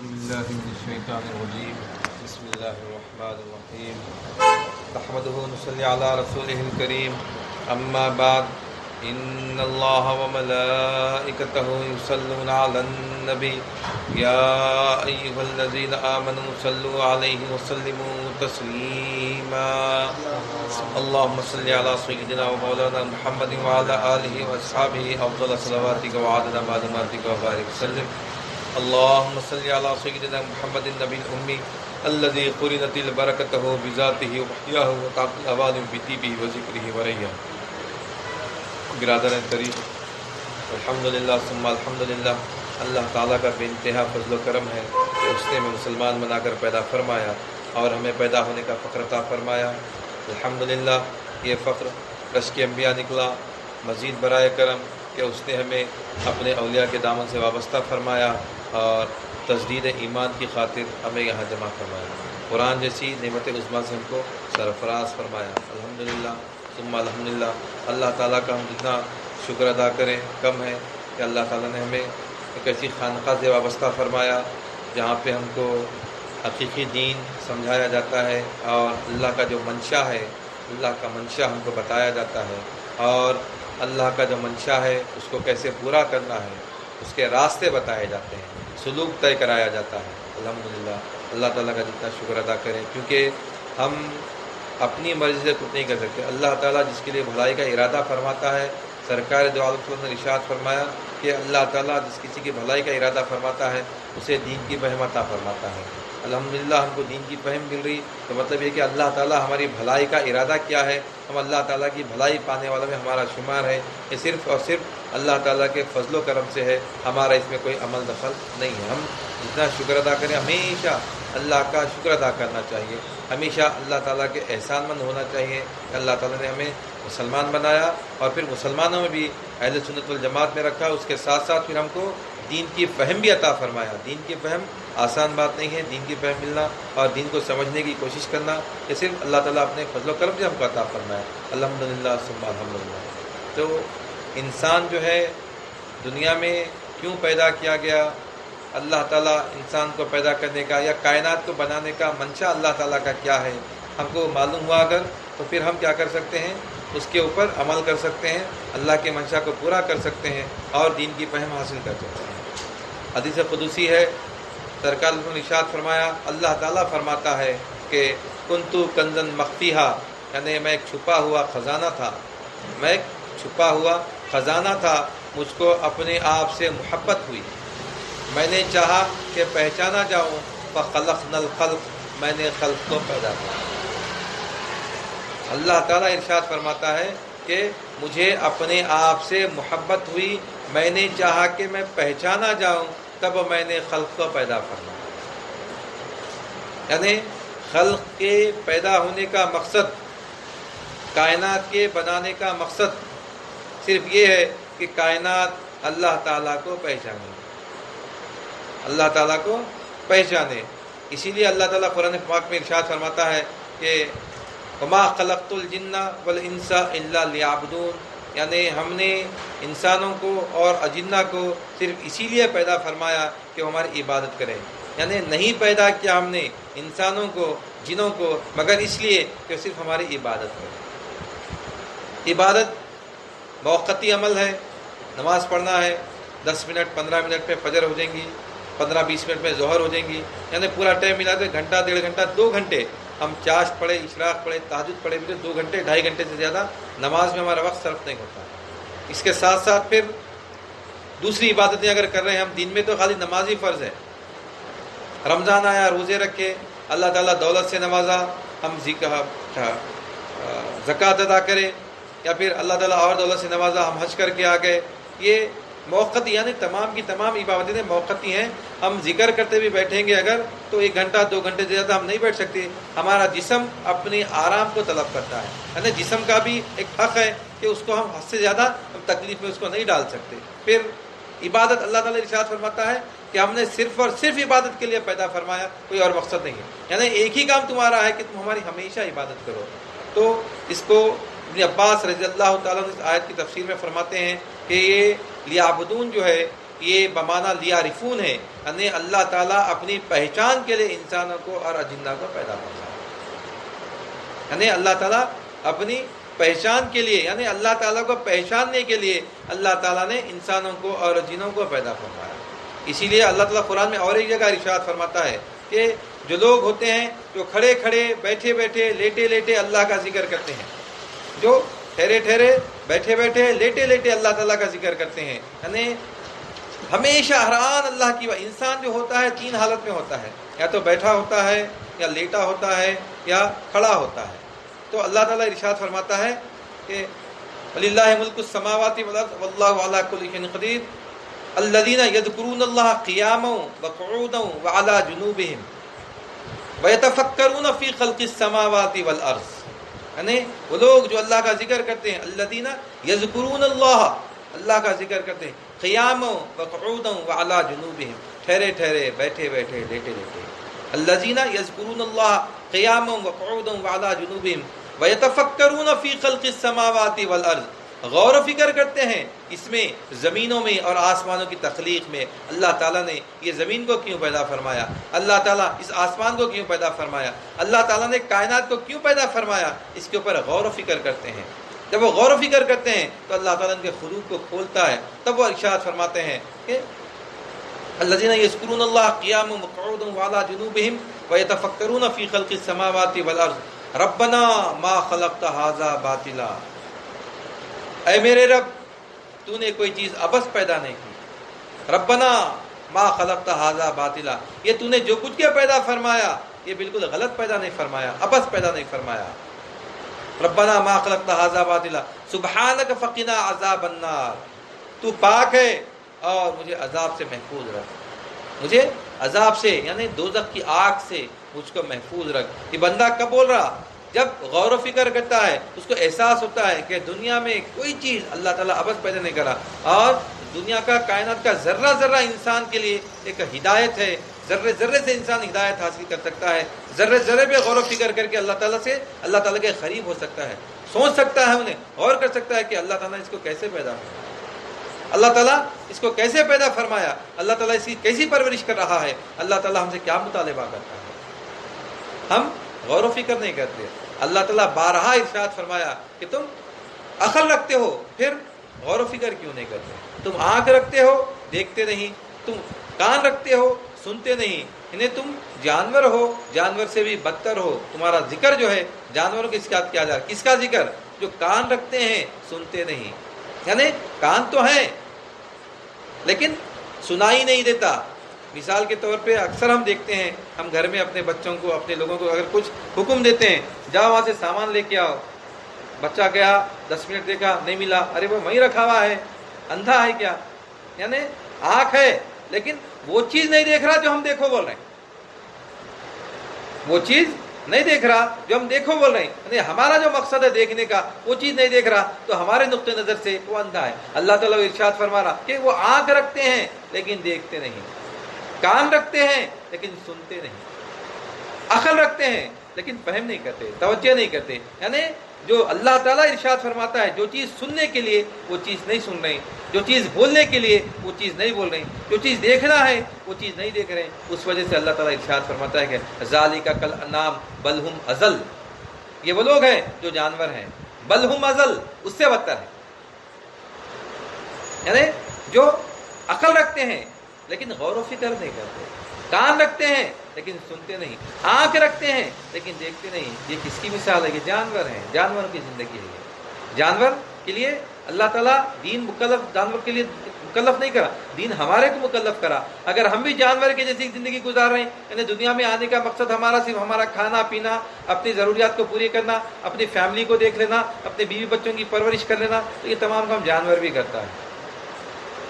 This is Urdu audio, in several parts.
بالله من الشيطان الرجيم بسم الله الرحمن الرحيم نحمده ونصلي على رسوله الكريم أما بعد إن الله وملائكته يصلون على النبي يا أيها الذين آمنوا صلوا عليه وسلموا تسليما اللهم صل على سيدنا ومولانا محمد وعلى آله وأصحابه أفضل صلواتك وعدد معلوماتك وبارك وسلم اللهم صل على سيدنا محمد النبي الأمي الذي قرنت البركته بذاته وحياه وتعطى الأوان بطيبه وذكره ورياه. برادر کریم، الحمدللہ ثم الحمدللہ، اللہ تعالیٰ کا بے انتہا فضل و کرم ہے کہ اس نے ہمیں مسلمان بنا کر پیدا فرمایا اور ہمیں پیدا ہونے کا فخر عطا فرمایا. الحمدللہ یہ فخر رشک انبیاء نکلا. مزید برائے کرم کہ اس نے ہمیں اپنے اولیاء کے دامن سے وابستہ فرمایا اور تجدید ایمان کی خاطر ہمیں یہاں جمع فرمایا. قرآن جیسی نعمت عظمیٰ سے ہم کو سرفراز فرمایا. الحمدللہ ثم الحمدللہ. اللہ تعالیٰ کا ہم جتنا شکر ادا کریں کم ہے کہ اللہ تعالیٰ نے ہمیں ایک ایسی خانقاہ سے وابستہ فرمایا جہاں پہ ہم کو حقیقی دین سمجھایا جاتا ہے اور اللہ کا جو منشا ہے، اللہ کا منشا ہم کو بتایا جاتا ہے اور اللہ کا جو منشا ہے اس کو کیسے پورا کرنا ہے اس کے راستے بتائے جاتے ہیں، سلوک طے کرایا جاتا ہے. الحمدللہ اللہ تعالیٰ کا جتنا شکر ادا کریں، کیونکہ ہم اپنی مرضی سے خود نہیں کر سکتے. اللہ تعالیٰ جس کے لیے بھلائی کا ارادہ فرماتا ہے، سرکار دو عالم صلی اللہ علیہ وسلم نے ارشاد فرمایا کہ اللہ تعالیٰ جس کسی کی بھلائی کا ارادہ فرماتا ہے اسے دین کی فہم عطا فرماتا ہے. الحمدللہ ہم کو دین کی فہم مل رہی تو مطلب یہ کہ اللہ تعالیٰ ہماری بھلائی کا ارادہ کیا ہے، ہم اللہ تعالیٰ کی بھلائی پانے والوں میں ہمارا شمار ہے. یہ صرف اور صرف اللہ تعالیٰ کے فضل و کرم سے ہے، ہمارا اس میں کوئی عمل دخل نہیں ہے. ہم جتنا شکر ادا کریں، ہمیشہ اللہ کا شکر ادا کرنا چاہیے، ہمیشہ اللہ تعالیٰ کے احسان مند ہونا چاہیے کہ اللہ تعالیٰ نے ہمیں مسلمان بنایا اور پھر مسلمانوں میں بھی اہل سنت والجماعت میں رکھا. اس کے ساتھ ساتھ پھر ہم کو دین کی فہم بھی عطا فرمایا. دین کی فہم آسان بات نہیں ہے. دین کی فہم ملنا اور دین کو سمجھنے کی کوشش کرنا یہ صرف اللہ تعالیٰ اپنے فضل و کرم سے ہم کو عطا فرمایا. الحمدللہ ثم الحمدللہ. تو انسان جو ہے دنیا میں کیوں پیدا کیا گیا، اللہ تعالیٰ انسان کو پیدا کرنے کا یا کائنات کو بنانے کا منشا اللہ تعالیٰ کا کیا ہے، ہم کو معلوم ہوا اگر تو پھر ہم کیا کر سکتے ہیں، اس کے اوپر عمل کر سکتے ہیں، اللہ کے منشا کو پورا کر سکتے ہیں اور دین کی فہم حاصل کر سکتے ہیں. حدیث قدسی ہے، سرکار نے ارشاد فرمایا، اللہ تعالیٰ فرماتا ہے کہ کنتو کنزن مخفیہا، یعنی میں ایک چھپا ہوا خزانہ تھا، میں ایک چھپا ہوا خزانہ تھا، مجھ کو اپنے آپ سے محبت ہوئی، میں نے چاہا کہ پہچانا جاؤں، فخلقنا الخلق، میں نے خلق کو پیدا کیا. اللہ تعالیٰ ارشاد فرماتا ہے کہ مجھے اپنے آپ سے محبت ہوئی، میں نے چاہا کہ میں پہچانا جاؤں، تب میں نے خلق کو پیدا فرمایا. یعنی خلق کے پیدا ہونے کا مقصد، کائنات کے بنانے کا مقصد صرف یہ ہے کہ کائنات اللہ تعالیٰ کو پہچانے، اللہ تعالیٰ کو پہچانے. اسی لیے اللہ تعالیٰ قرآن پاک میں ارشاد فرماتا ہے کہ وما خلقت الجن والانس الا لیعبدون، یعنی ہم نے انسانوں کو اور اجنہ کو صرف اسی لیے پیدا فرمایا کہ وہ ہماری عبادت کریں. یعنی نہیں پیدا کیا ہم نے انسانوں کو جنوں کو مگر اس لیے کہ صرف ہماری عبادت کریں. عبادت موقتی عمل ہے، نماز پڑھنا ہے، 10 منٹ 15 منٹ میں فجر ہو جائیں گی، 15-20 منٹ میں ظہر ہو جائیں گی، یعنی پورا ٹائم ملا تو گھنٹہ 1.5 گھنٹہ 2 گھنٹے ہم چاشت پڑھے، اشراق پڑھے، تہجد پڑھے، 2 گھنٹے 2.5 گھنٹے سے زیادہ نماز میں ہمارا وقت صرف نہیں ہوتا. اس کے ساتھ ساتھ پھر دوسری عبادتیں اگر کر رہے ہیں ہم دین میں تو خالی نماز ہی فرض ہے. رمضان آیا، روزے رکھے، اللہ تعالیٰ دولت سے نوازا، ہم زکوٰۃ ادا کرے، یا پھر اللہ تعالیٰ اور دولت سے نوازا، ہم حج کر کے آ گئے. یہ موقتی، یعنی تمام کی تمام عبادتیں موقتی ہیں. ہم ذکر کرتے بھی بیٹھیں گے اگر تو 1 گھنٹہ 2 گھنٹے سے زیادہ ہم نہیں بیٹھ سکتے. ہمارا جسم اپنے آرام کو طلب کرتا ہے، یعنی جسم کا بھی ایک حق ہے کہ اس کو ہم حد سے زیادہ تکلیف میں اس کو نہیں ڈال سکتے. پھر عبادت، اللہ تعالیٰ ارشاد فرماتا ہے کہ ہم نے صرف اور صرف عبادت کے لیے پیدا فرمایا، کوئی اور مقصد نہیں ہے. یعنی ایک ہی کام تمہارا ہے کہ تم ہماری ہمیشہ عبادت کرو. تو اس کو ابن عباس رضی اللہ تعالیٰ عنہ اس آیت کی تفسیر میں فرماتے ہیں کہ یہ لیعبدون جو ہے یہ بمانا لیعرفون ہے، یعنی اللہ تعالیٰ اپنی پہچان کے لیے انسانوں کو اور اجنہ کو پیدا فرمایا، یعنی اللہ تعالیٰ اپنی پہچان کے لیے، یعنی اللہ تعالیٰ کو پہچاننے کے لیے اللہ تعالیٰ نے انسانوں کو اور جنوں کو پیدا فرمایا۔ اسی لیے اللہ تعالیٰ قرآن میں اور ایک جگہ ارشاد فرماتا ہے کہ جو لوگ ہوتے ہیں جو کھڑے کھڑے بیٹھے بیٹھے لیٹے لیٹے اللہ کا ذکر کرتے ہیں، جو ٹھہرے ٹھہرے بیٹھے بیٹھے لیٹے لیٹے اللہ تعالیٰ کا ذکر کرتے ہیں، یعنی ہمیشہ حیران اللہ کی انسان جو ہوتا ہے تین حالت میں ہوتا ہے، یا تو بیٹھا ہوتا ہے، یا لیٹا ہوتا ہے، یا کھڑا ہوتا ہے۔ تو اللہ تعالیٰ ارشاد فرماتا ہے کہ وَلِلَّهِ مُلْكُ السَّمَاوَاتِ وَالْأَرْضِ وَاللَّهُ عَلَىٰ كُلِّ شَيْءٍ قَدِيرٌ الَّذِينَ يَذْكُرُونَ اللَّهَ قِيَامًا وَقُعُودًا وَعَلَىٰ جُنُوبِهِمْ وَيَتَفَكَّرُونَ فِي خَلْقِ السَّمَاوَاتِ وَالْأَرْضِ، یعنی وہ لوگ جو اللہ کا ذکر کرتے ہیں، الَّذِينَ يَذْكُرُونَ اللَّهَ، اللہ کا ذکر کرتے ہیں، قِيَامًا وَقُعُودًا وَعَلَىٰ جُنُوبِهِمْ، ٹھہرے ٹھہرے بیٹھے بیٹھے لیٹے لیٹے، الَّذِينَ يَذْكُرُونَ اللَّهَ قِيَامًا وَقُعُودًا وَعَلَىٰ جُنُوبِهِمْ وَيَتَفَكَّرُونَ فِي خَلْقِ السَّمَاوَاتِ وَالْأَرْضِ، غور و فکر کرتے ہیں اس میں، زمینوں میں اور آسمانوں کی تخلیق میں، اللہ تعالیٰ نے یہ زمین کو کیوں پیدا فرمایا، اللہ تعالیٰ اس آسمان کو کیوں پیدا فرمایا، اللہ تعالیٰ نے کائنات کو کیوں پیدا فرمایا، اس کے اوپر غور و فکر کرتے ہیں۔ جب وہ غور و فکر کرتے ہیں تو اللہ تعالیٰ ان کے خلوق کو کھولتا ہے، تب وہ ارشاد فرماتے ہیں کہ الذین یذکرون اللہ قیاما وقعودا وعلی جنوبہم ویتفکرون فی خلق السماوات والارض ربنا ما خلقت ھذا باطلا، اے میرے رب تو نے کوئی چیز عبث پیدا نہیں کی، ربنا ما خلقت ھذا باطلا، یہ تو نے جو کچھ کیا پیدا فرمایا یہ بالکل غلط پیدا نہیں فرمایا، عبث پیدا نہیں فرمایا، ربنا ما خلقت ھذا باطلا سبحانک فقنا عذاب النار، تو پاک ہے اور مجھے عذاب سے محفوظ رکھ، مجھے عذاب سے یعنی دوزخ کی آگ سے مجھ کو محفوظ رکھ۔ یہ بندہ کب بول رہا؟ جب غور و فکر کرتا ہے اس کو احساس ہوتا ہے کہ دنیا میں کوئی چیز اللہ تعالیٰ عبث پیدا نہیں کرا، اور دنیا کا کائنات کا ذرہ ذرہ انسان کے لیے ایک ہدایت ہے، ذرے ذرے سے انسان ہدایت حاصل کر سکتا ہے، ذرے ذرے پہ غور و فکر کر کے اللہ تعالیٰ سے اللہ تعالیٰ کے قریب ہو سکتا ہے، سوچ سکتا ہے، انہیں غور کر سکتا ہے کہ اللہ تعالیٰ نے اس کو کیسے پیدا فرمایا، اللہ تعالیٰ اس کو کیسے پیدا فرمایا، اللہ تعالیٰ اس کی کیسی پرورش کر رہا ہے، اللہ تعالیٰ ہم سے کیا مطالبہ کرتا ہے، ہم غور و فکر نہیں کرتے۔ اللہ تعالیٰ بارہا ارشاد فرمایا کہ تم عقل رکھتے ہو پھر غور و فکر کیوں نہیں کرتے، تم آنکھ رکھتے ہو دیکھتے نہیں، تم کان رکھتے ہو سنتے نہیں، انہیں تم جانور ہو، جانور سے بھی بدتر ہو، تمہارا ذکر جو ہے جانوروں کے ساتھ کیا جا رہا ہے، کس کا ذکر؟ جو کان رکھتے ہیں سنتے نہیں، یعنی کان تو ہیں لیکن سنائی نہیں دیتا۔ مثال کے طور پہ اکثر ہم دیکھتے ہیں، ہم گھر میں اپنے بچوں کو اپنے لوگوں کو اگر کچھ حکم دیتے ہیں، جاؤ وہاں سے سامان لے کے آؤ، بچہ گیا 10 منٹ دیکھا نہیں ملا، ارے وہ وہیں رکھا ہوا ہے، اندھا ہے کیا؟ یعنی آنکھ ہے لیکن وہ چیز نہیں دیکھ رہا جو ہم دیکھو بول رہے ہیں، وہ چیز نہیں دیکھ رہا جو ہم دیکھو بول رہے ہیں، یعنی ہمارا جو مقصد ہے دیکھنے کا وہ چیز نہیں دیکھ رہا، تو ہمارے نقطۂ نظر سے وہ اندھا ہے۔ اللہ تعالیٰ ارشاد فرما رہا کہ وہ آنکھ رکھتے ہیں لیکن دیکھتے نہیں، کان رکھتے ہیں لیکن سنتے نہیں، عقل رکھتے ہیں لیکن فہم نہیں کرتے، توجہ نہیں کرتے، یعنی جو اللہ تعالیٰ ارشاد فرماتا ہے جو چیز سننے کے لیے وہ چیز نہیں سن رہے، جو چیز بولنے کے لیے وہ چیز نہیں بول رہے، جو چیز دیکھنا ہے وہ چیز نہیں دیکھ رہے، اس وجہ سے اللہ تعالیٰ ارشاد فرماتا ہے کہ ذالک کالانعام بل ہم اضل، یہ وہ لوگ ہیں جو جانور ہیں، بل ہم اضل، اس سے بدتر ہے، یعنی جو عقل رکھتے ہیں لیکن غور و فکر نہیں کرتے، کان رکھتے ہیں لیکن سنتے نہیں، آنکھ رکھتے ہیں لیکن دیکھتے نہیں، یہ کس کی مثال ہے؟ یہ جانور ہیں، جانوروں کی زندگی ہے یہ۔ جانور کے لیے اللہ تعالیٰ دین مکلف، جانور کے لیے مکلف نہیں کرا، دین ہمارے کو مکلف کرا۔ اگر ہم بھی جانور کی جیسی زندگی گزار رہے ہیں، یعنی دنیا میں آنے کا مقصد ہمارا صرف ہمارا کھانا پینا، اپنی ضروریات کو پوری کرنا، اپنی فیملی کو دیکھ لینا، اپنے بیوی بچوں کی پرورش کر لینا، تو یہ تمام کام جانور بھی کرتا ہے،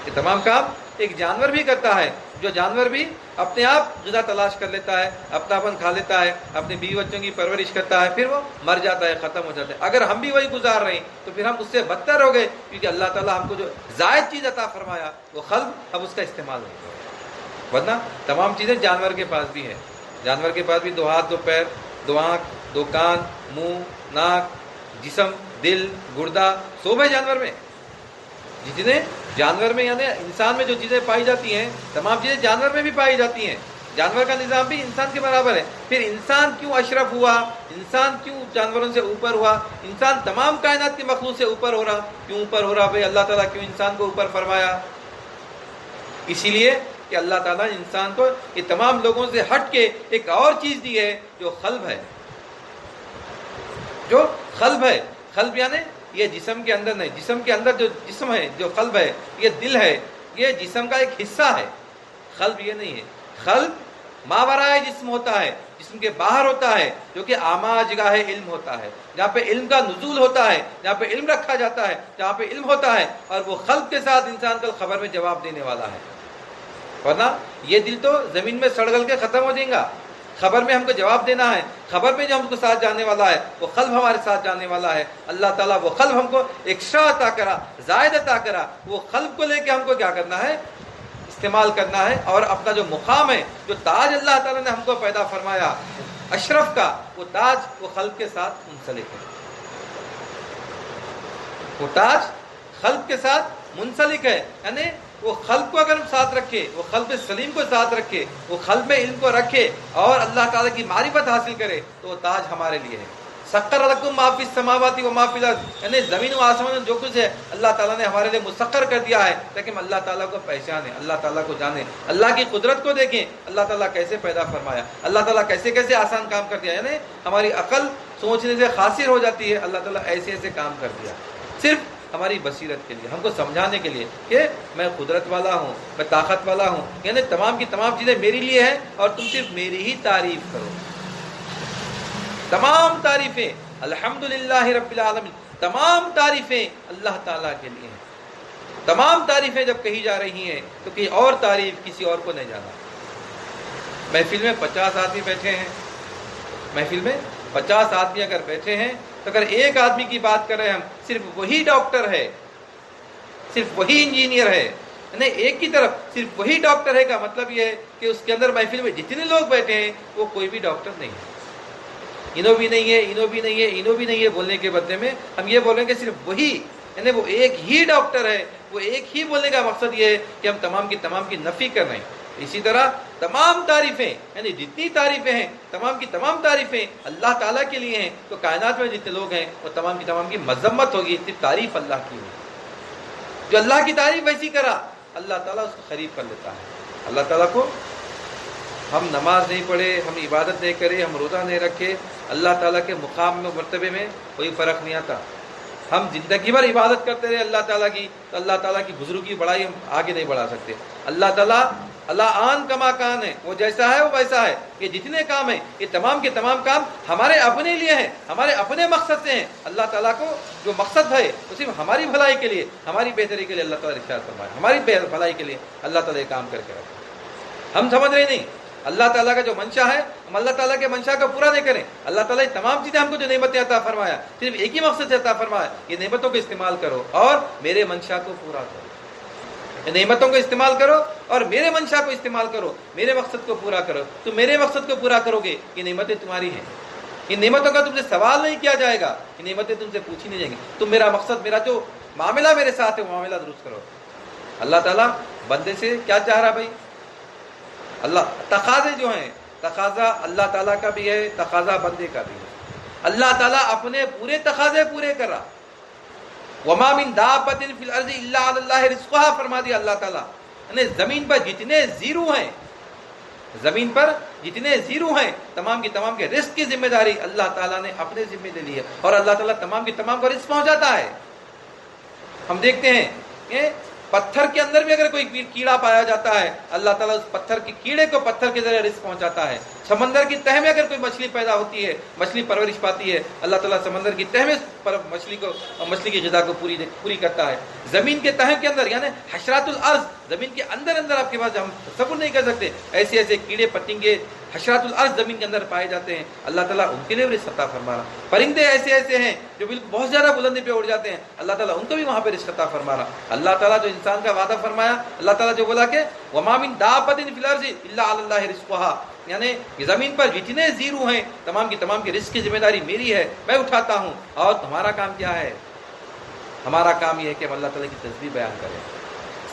یہ تمام کام ایک جانور بھی کرتا ہے، جو جانور بھی اپنے آپ غذا تلاش کر لیتا ہے، اپنا اپن کھا لیتا ہے، اپنے بیوی بچوں کی پرورش کرتا ہے، پھر وہ مر جاتا ہے، ختم ہو جاتا ہے۔ اگر ہم بھی وہی گزار رہے ہیں تو پھر ہم اس سے بدتر ہو گئے، کیونکہ اللہ تعالیٰ ہم کو جو زائد چیز عطا فرمایا وہ خلق، اب اس کا استعمال نہیں کرتے، ورنہ تمام چیزیں جانور کے پاس بھی ہیں، جانور کے پاس بھی 2 ہاتھ 2 پیر 2 آنکھ 2 کان، منہ، ناک، جسم، دل، گردہ، سب ہے جانور میں، جتنے جانور میں یعنی انسان میں جو چیزیں پائی جاتی ہیں تمام چیزیں جانور میں بھی پائی جاتی ہیں. جانور کا نظام بھی انسان کے برابر ہے. پھر انسان کیوں اشرف ہوا, انسان کیوں جانوروں سے اوپر ہوا, انسان تمام کائنات کی مخلوق سے اوپر ہو رہا, کیوں اوپر ہو رہا بھائی؟ اللہ تعالیٰ کیوں انسان کو اوپر فرمایا؟ اسی لیے کہ اللہ تعالیٰ نے انسان کو یہ تمام لوگوں سے ہٹ کے ایک اور چیز دی ہے جو قلب ہے. جو قلب ہے, قلب یعنی یہ جسم کے اندر نہیں, جسم کے اندر جو جسم ہے, جو قلب ہے, یہ دل ہے, یہ جسم کا ایک حصہ ہے. قلب یہ نہیں ہے. قلب ماورائے جسم ہوتا ہے, جسم کے باہر ہوتا ہے, جو کہ آما جگہ علم ہوتا ہے, جہاں پہ علم کا نزول ہوتا ہے, جہاں پہ علم رکھا جاتا ہے, جہاں پہ علم ہوتا ہے. اور وہ قلب کے ساتھ انسان کل خبر میں جواب دینے والا ہے. ورنہ یہ دل تو زمین میں سڑ گل کے ختم ہو جائے گا. خبر میں ہم کو جواب دینا ہے, خبر میں جو ہم کو ساتھ جانے والا ہے وہ قلب ہمارے ساتھ جانے والا ہے. اللہ تعالیٰ وہ قلب ہم کو ایکسٹرا عطا کرا, زائد عطا کرا. وہ قلب کو لے کے ہم کو کیا کرنا ہے؟ استعمال کرنا ہے. اور اپنا جو مقام ہے, جو تاج اللہ تعالیٰ نے ہم کو پیدا فرمایا اشرف کا, وہ تاج وہ قلب کے ساتھ منسلک ہے. وہ تاج قلب کے ساتھ منسلک ہے. یعنی وہ قلب کو اگر ہم ساتھ رکھے, وہ قلب سلیم کو ساتھ رکھے, وہ قلب میں علم کو رکھے اور اللہ تعالیٰ کی معرفت حاصل کرے تو وہ تاج ہمارے لیے ہے. سخر لکم ما فی السماوات و ما فی الارض, یعنی زمین و آسمان میں جو کچھ ہے اللہ تعالیٰ نے ہمارے لیے مسخر کر دیا ہے تاکہ ہم اللہ تعالیٰ کو پہچانیں, اللہ تعالیٰ کو جانیں, اللہ کی قدرت کو دیکھیں, اللہ تعالیٰ کیسے پیدا فرمایا, اللہ تعالیٰ کیسے کیسے آسان کام کر دیا. یعنی ہماری عقل سوچنے سے قاصر ہو جاتی ہے, اللہ تعالیٰ ایسے ایسے کام کر دیا صرف ہماری بصیرت کے لیے, ہم کو سمجھانے کے لیے کہ میں قدرت والا ہوں, میں طاقت والا ہوں. یعنی تمام کی تمام چیزیں میری لیے ہیں اور تم صرف میری ہی تعریف کرو. تمام تعریفیں الحمدللہ رب العالمین, تمام تعریفیں اللہ تعالیٰ کے لیے ہیں. تمام تعریفیں جب کہی جا رہی ہیں تو کہیں اور تعریف کسی اور کو نہیں جانا. محفل میں 50 آدمی بیٹھے ہیں, محفل میں 50 آدمی اگر بیٹھے ہیں تو اگر ایک آدمی کی بات کر رہے ہیں ہم, صرف وہی ڈاکٹر ہے, صرف وہی انجینئر ہے, نہیں ایک کی طرف صرف وہی ڈاکٹر ہے, کا مطلب یہ ہے کہ اس کے اندر محفل میں جتنے لوگ بیٹھے ہیں وہ کوئی بھی ڈاکٹر نہیں ہے. انہوں بھی نہیں ہے, انہوں بھی نہیں ہے, انہوں بھی نہیں ہے بولنے کے بدلے میں ہم یہ بولیں کہ صرف وہی, یعنی وہ ایک ہی ڈاکٹر ہے. وہ ایک ہی بولنے کا مقصد یہ ہے کہ ہم تمام کی نفی کر رہے ہیں. اسی طرح تمام تعریفیں, یعنی جتنی تعریفیں ہیں تمام کی تمام تعریفیں اللہ تعالیٰ کے لیے ہیں. تو کائنات میں جتنے لوگ ہیں وہ تمام کی مذمت ہوگی, صرف تعریف اللہ کی ہوگی. جو اللہ کی تعریف ویسی کرا اللہ تعالیٰ اس کو قریب کر لیتا ہے. اللہ تعالیٰ کو ہم نماز نہیں پڑھے, ہم عبادت نہیں کرے, ہم روزہ نہیں رکھے, اللہ تعالیٰ کے مقام میں مرتبے میں کوئی فرق نہیں آتا. ہم زندگی بھر عبادت کرتے رہے اللہ تعالیٰ کی تو اللہ تعالیٰ کی بزرگی بڑھائی ہم آگے نہیں بڑھا سکتے. اللہ تعالیٰ اللہ آن کما کان ہے, وہ جیسا ہے وہ ویسا ہے. یہ جتنے کام ہیں یہ تمام کے تمام کام ہمارے اپنے لیے ہیں, ہمارے اپنے مقصد سے ہیں. اللہ تعالیٰ کو جو مقصد ہے وہ صرف ہماری بھلائی کے لیے, ہماری بہتری کے لیے اللہ تعالیٰ ارشاد فرمایا, ہماری بھلائی کے لیے اللہ تعالیٰ یہ کام کر کے رکھے. ہم سمجھ رہے نہیں اللہ تعالیٰ کا جو منشا ہے ہم اللہ تعالیٰ کے منشا کو پورا نہیں کریں. اللہ تعالیٰ تمام چیزیں ہم کو جو نعمتیں عطا فرمایا صرف ایک ہی مقصد سے عطا فرمایا, یہ نعمتوں کو استعمال کرو اور میرے منشا کو پورا کرو. نعمتوں کو استعمال کرو اور میرے منشا کو استعمال کرو, میرے مقصد کو پورا کرو. تم میرے مقصد کو پورا کرو گے, یہ نعمتیں تمہاری ہیں. ان نعمتوں کا تم سے سوال نہیں کیا جائے گا, یہ نعمتیں تم سے پوچھی نہیں جائیں گی. تم میرا مقصد, میرا جو معاملہ میرے ساتھ ہے وہ معاملہ درست کرو. اللہ تعالیٰ بندے سے کیا چاہ رہا بھائی؟ اللہ تقاضے جو ہیں, تقاضا اللہ تعالیٰ کا بھی ہے, تقاضا بندے کا بھی ہے. اللہ تعالیٰ اپنے پورے تقاضے پورے کر رہا. وما من دابۃ فی الارض الا علی اللہ رزقها فرما دیا اللہ تعالیٰ. یعنی زمین پر جتنے زیرو ہیں, زمین پر جتنے زیرو ہیں تمام کی تمام کے رزق کی ذمہ داری اللہ تعالیٰ نے اپنے ذمہ لے لی ہے اور اللہ تعالیٰ تمام کی تمام کو رزق پہنچاتا ہے. ہم دیکھتے ہیں کہ پتھر کے اندر بھی اگر کوئی کیڑا پایا جاتا ہے اللہ تعالیٰ اس پتھر کے کیڑے کو پتھر کے ذریعے رزق پہنچاتا ہے. سمندر کی تہ میں اگر کوئی مچھلی پیدا ہوتی ہے, مچھلی پرورش پاتی ہے, اللہ تعالیٰ سمندر کی تہ میں مچھلی کی غذا کو پوری کرتا ہے. زمین کے تہ کے اندر یعنی حشرات الارض, زمین کے اندر اندر آپ کے پاس ہم تصور نہیں کر سکتے ایسے ایسے کیڑے پتنگے حشرات الارض زمین کے اندر پائے جاتے ہیں. اللہ تعالیٰ ان کے لیے بھی رزق عطا فرما رہا. پرندے ایسے ایسے ہیں جو بالکل بہت زیادہ بلندی پہ اڑ جاتے ہیں, اللہ تعالیٰ ان کو بھی وہاں پہ رزق عطا فرما رہا. اللہ تعالیٰ جو انسان کا وعدہ فرمایا, اللہ تعالیٰ جو بولا کہ وما من دابۃ فی الارض الا علی اللہ رزقها, یعنی زمین پر جتنے زیرو ہیں تمام کی رزق کی ذمہ داری میری ہے, میں اٹھاتا ہوں. اور تمہارا کام کیا ہے؟ ہمارا کام یہ ہے کہ ہم اللہ تعالیٰ کی تسبیح بیان کریں,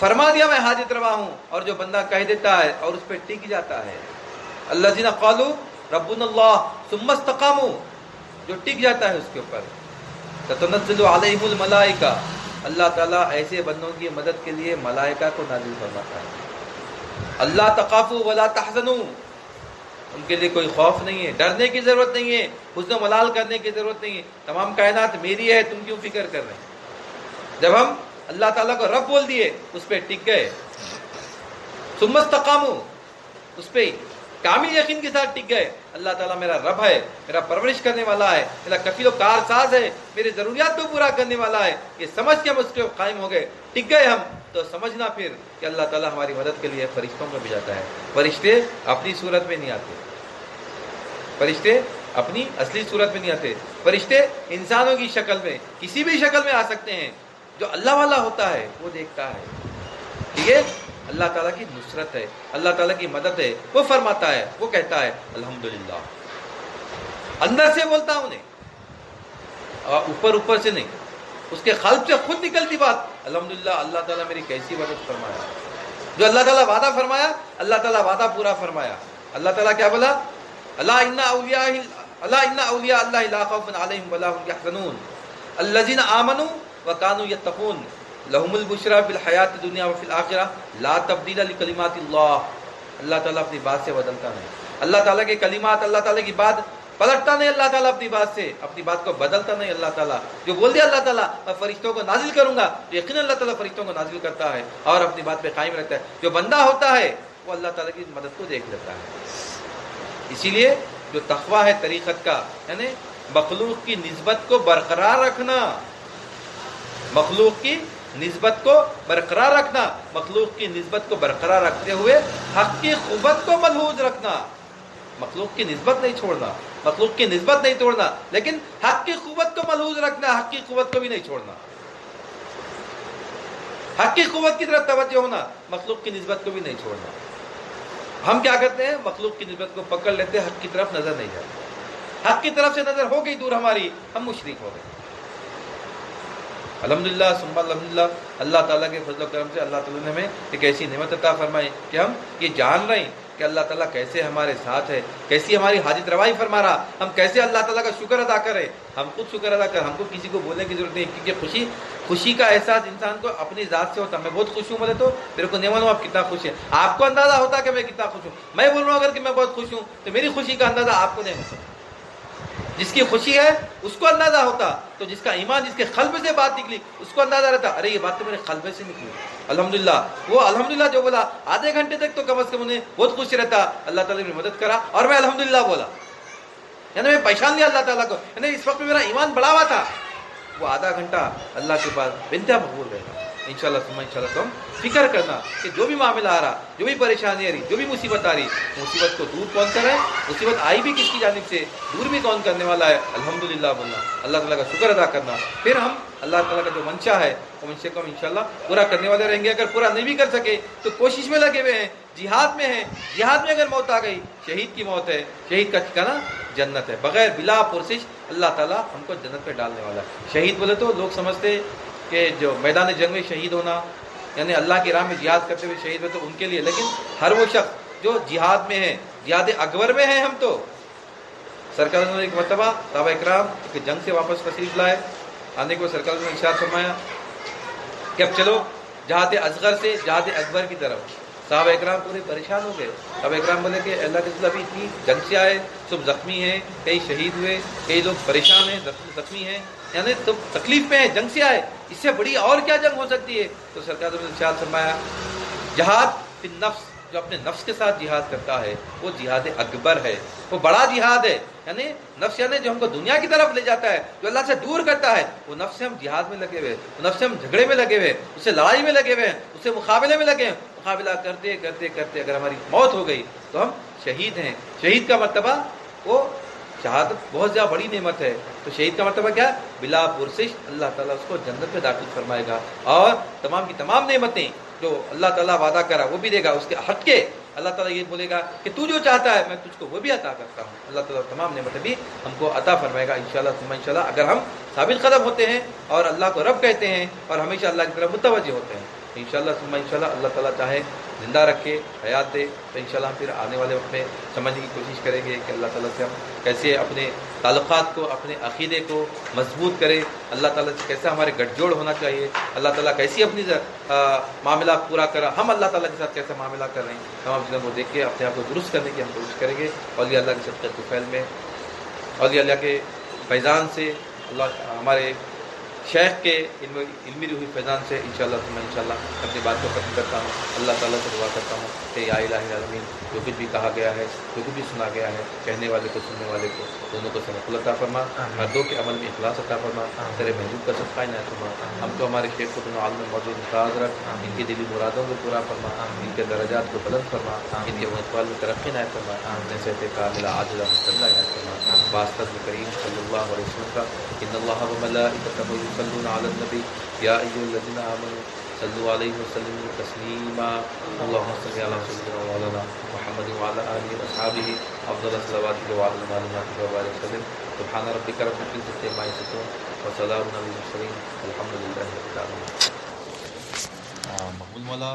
فرما دیا میں حاجت روا ہوں، اور جو بندہ کہہ دیتا ہے اور اس پہ ٹک جاتا ہے، الذین قالوا ربنا اللہ ثم استقاموا، جو ٹک جاتا ہے اس کے اوپر، تتنزل علیہم الملائکہ، اللہ تعالیٰ ایسے بندوں کی مدد کے لیے ملائکہ کو نازل فرماتا ہے۔ اللہ تخافوا ولا تحزنوا، ان کے لیے کوئی خوف نہیں ہے، ڈرنے کی ضرورت نہیں ہے، حزن و ملال کرنے کی ضرورت نہیں ہے، تمام کائنات میری ہے، تم کیوں فکر کر رہے ہیں؟ جب ہم اللہ تعالیٰ کو رب بول دیے، اس پہ ٹک گئے، ثم استقاموا، اس پہ کامل یقین کے ساتھ ٹک گئے، اللہ تعالیٰ میرا رب ہے، میرا پرورش کرنے والا ہے، میرا کفیل و کار ساز ہے، میری ضروریات کو پورا کرنے والا ہے، یہ سمجھ کے ہم اس کے قائم ہو گئے، ٹک گئے ہم، تو سمجھنا پھر کہ اللہ تعالیٰ ہماری مدد کے لیے فرشتوں کو بھیجاتا ہے۔ فرشتے اپنی صورت میں نہیں آتے، فرشتے اپنی اصلی صورت میں نہیں آتے، فرشتے انسانوں کی شکل میں، کسی بھی شکل میں آ سکتے ہیں۔ جو اللہ والا ہوتا ہے وہ دیکھتا ہے، ٹھیک ہے، اللہ تعالیٰ کی نصرت ہے، اللہ تعالیٰ کی مدد ہے، وہ فرماتا ہے، وہ کہتا ہے الحمدللہ، اندر سے بولتا ہوں نہیں، اوپر سے نہیں، اس کے قلب سے خود نکلتی بات، الحمدللہ اللہ تعالیٰ میری کیسی مدد فرمایا، جو اللہ تعالیٰ وعدہ فرمایا اللہ تعالیٰ وعدہ پورا فرمایا۔ اللہ تعالیٰ کیا بولا؟ الا ان اولیاء اللہ لا خوف علیہم ولا هم یحزنون الذین آمنوا وکانوا یتقون لہم البشریٰ فی الحیات الدنیا وفی الآخرہ لا تبدیل لکلمات اللہ۔ اللہ تعالیٰ اپنی بات سے بدلتا نہیں، اللہ تعالیٰ کے کلمات، اللہ تعالیٰ کی بات پلٹتا نہیں، اللہ تعالیٰ اپنی بات سے، اپنی بات کو بدلتا نہیں۔ اللہ تعالیٰ جو بول دیا اللہ تعالیٰ میں فرشتوں کو نازل کروں گا، تو یقیناً اللہ تعالیٰ فرشتوں کو نازل کرتا ہے اور اپنی بات پہ قائم رہتا ہے۔ جو بندہ ہوتا ہے وہ اللہ تعالیٰ کی مدد کو دیکھ لیتا ہے۔ اسی لیے جو تقویٰ ہے طریقت کا، یعنی مخلوق کی نسبت کو برقرار رکھنا، مخلوق کی نسبت کو برقرار رکھنا، مخلوق کی نسبت کو برقرار رکھتے ہوئے حق کی قوت کو ملحوظ رکھنا، مخلوق کی نسبت نہیں چھوڑنا، مخلوق کی نسبت نہیں توڑنا، لیکن حق کی قوت کو ملحوظ رکھنا، حق کی قوت کو بھی نہیں چھوڑنا، حق کی قوت کی طرف توجہ ہونا، مخلوق کی نسبت کو بھی نہیں چھوڑنا۔ ہم کیا کرتے ہیں؟ مخلوق کی نسبت کو پکڑ لیتے ہیں، حق کی طرف نظر نہیں جاتی، حق کی طرف سے نظر ہو گئی دور ہماری، ہم مشرک ہو گئے۔ الحمدللہ ثم الحمدللہ، اللہ تعالیٰ کے فضل و کرم سے اللہ تعالیٰ نے ہمیں ایک ایسی نعمت عطا فرمائی کہ ہم یہ جان رہے ہیں کہ اللہ تعالیٰ کیسے ہمارے ساتھ ہے، کیسی ہماری حاجت روائی فرما رہا، ہم کیسے اللہ تعالیٰ کا شکر ادا کریں، ہم خود شکر ادا کریں، ہم کو کسی کو بولنے کی ضرورت نہیں، کیونکہ خوشی کا احساس انسان کو اپنی ذات سے ہوتا ہے۔ میں بہت خوش ہوں بولے تو میرے کو نہیں معلوم آپ کتنا خوش ہیں، آپ کو اندازہ ہوتا کہ میں کتنا خوش ہوں، میں بول رہا ہوں اگر کہ میں بہت خوش ہوں تو میری خوشی کا اندازہ آپ کو نہیں ہو سکتا۔ جس کی خوشی ہے اس کو اندازہ ہوتا، تو جس کا ایمان، جس کے قلب سے بات نکلی اس کو اندازہ رہتا، ارے یہ بات تو میرے قلب سے نکلی الحمدللہ۔ وہ الحمدللہ جو بولا آدھے گھنٹے تک تو کم از کم انہیں بہت خوش رہتا، اللہ تعالیٰ نے مدد کرا اور میں الحمدللہ بولا، یعنی میں پہچان لیا اللہ تعالیٰ کو، یعنی اس وقت میں میرا ایمان بڑھا ہوا تھا۔ وہ آدھا گھنٹہ اللہ کے پاس بنتا مقبول رہے گا انشاءاللہ ثم انشاءاللہ۔ تو ہم فکر کرنا کہ جو بھی معاملہ آ رہا، جو بھی پریشانی آ رہی، جو بھی مصیبت آ رہی، مصیبت کو دور کون کر رہا ہے، مصیبت آئی بھی کس کی جانب سے، دور بھی کون کرنے والا ہے، الحمدللہ بولنا، اللہ تعالیٰ کا شکر ادا کرنا، پھر ہم اللہ تعالیٰ کا جو منشا ہے وہ منشے کو ہم انشاءاللہ پورا کرنے والے رہیں گے۔ اگر پورا نہیں بھی کر سکے تو کوشش میں لگے ہوئے ہیں، جہاد میں ہیں، جہاد میں اگر موت آ گئی، شہید کی موت ہے، شہید کا ٹھکانہ جنت ہے، بغیر بلا پرسش اللہ تعالیٰ ہم کو جنت پہ ڈالنے والا ہے۔ شہید بولے تو لوگ سمجھتے کہ جو میدان جنگ میں شہید ہونا یعنی اللہ کی راہ میں جہاد کرتے ہوئے شہید ہوئے تو ان کے لیے، لیکن ہر وہ شخص جو جہاد میں ہے، جہاد اکبر میں ہیں ہم تو۔ سرکار نے ایک مرتبہ صحابہ اکرام ایک جنگ سے واپس تشریف لائے، آنے کے بعد سرکار نے ارشاد فرمایا کہ اب چلو جہاد اصغر سے جہاد اکبر کی طرف۔ صحابہ اکرام پورے پریشان ہو گئے، صحابہ اکرام بولے کہ اللہ کے رسول ابھی اتنی جنگ سے آئے، سب زخمی ہیں، کئی شہید ہوئے، کئی لوگ پریشان ہیں، زخمی ہیں، یعنی سب تکلیف میں ہیں، جنگ سے آئے، اس سے بڑی اور کیا جنگ ہو سکتی ہے؟ تو سرکار نے ارشاد فرمایا جہاد فی النفس، جو اپنے نفس کے ساتھ جہاد کرتا ہے وہ جہاد اکبر ہے، وہ بڑا جہاد ہے، یعنی نفس یعنی جو ہم کو دنیا کی طرف لے جاتا ہے، جو اللہ سے دور کرتا ہے، وہ نفس سے ہم جہاد میں لگے ہوئے، وہ نفس سے ہم جھگڑے میں لگے ہوئے، اس سے لڑائی میں لگے ہوئے ہیں، اس سے مقابلے میں لگے ہیں، مقابلہ کرتے کرتے کرتے اگر ہماری موت ہو گئی تو ہم شہید ہیں۔ شہید کا مرتبہ وہ شہادت بہت زیادہ بڑی نعمت ہے، تو شہید کا مرتبہ کیا؟ بلا پرسش اللہ تعالیٰ اس کو جنت میں داخل فرمائے گا، اور تمام کی تمام نعمتیں جو اللہ تعالیٰ وعدہ کرا وہ بھی دے گا، اس کے ہٹ کے اللہ تعالیٰ یہ بولے گا کہ تو جو چاہتا ہے میں تجھ کو وہ بھی عطا کرتا ہوں۔ اللہ تعالیٰ تمام نعمتیں بھی ہم کو عطا فرمائے گا انشاءاللہ ثم انشاءاللہ، اگر ہم ثابت قدم ہوتے ہیں اور اللہ کو رب کہتے ہیں اور ہمیشہ اللہ کی طرف متوجہ ہوتے ہیں۔ انشاءاللہ ثم انشاءاللہ اللہ تعالیٰ چاہے زندہ رکھے، حیات دے، تو انشاءاللہ ہم پھر آنے والے وقت میں سمجھنے کی کوشش کریں گے کہ اللہ تعالیٰ سے ہم کیسے اپنے تعلقات کو، اپنے عقیدے کو مضبوط کرے، اللہ تعالیٰ سے کیسا ہمارے گٹھ جوڑ ہونا چاہیے، اللہ تعالیٰ کیسی اپنی معاملہ پورا کرا، ہم اللہ تعالیٰ کے ساتھ کیسا معاملہ کر رہے ہیں، ہم اپنے کو دیکھ کے اپنے آپ کو درست کرنے کی ہم کوشش کریں گے. اولیاء اللہ کے صدقہ طفیل میں، اولیاء اللہ کے فیضان سے، اللہ ہمارے شیخ کے علمی روحی فیضان سے انشاءاللہ میں انشاءاللہ اپنی بات کو ختم کرتا ہوں. اللہ تعالیٰ سے دعا کرتا ہوں کہ یا الہ العالمین، جو کچھ بھی کہا گیا ہے، جو کچھ بھی سنا گیا ہے، کہنے والے کو سننے والے کو دونوں کو سمجھ عطا فرما، مردوں کے عمل میں اخلاص عطا فرما، تیرے محبوب کا صدقہ عنایت فرما. ہم تو ہمارے شیخ کو دونوں عالم موجود ممتاز رکھ، ان کی دلی مرادوں کو پورا فرما، ان کے درجات کو بلند فرما، ان کے امتوال میں ترقی عنایت فرما، صحت کاملہ عاجلہ مستمرہ عنایت فرما. واسطہ کریم صلی اللہ علیہ وسلم کا ان اللہ وملائکتہ یصلون علی النبی یا ایھا الذین آمنوا صلوا علیہ وسلموا تسلیما. اللهم صل علی سیدنا مولانا محمد وعلی آلہ واصحابہ افضل الصلوات والسلام وبارک وسلم. سبحان ربک رب العزۃ عما یصفون وسلام علی المرسلین والحمد للہ رب العالمین. مقبول مولا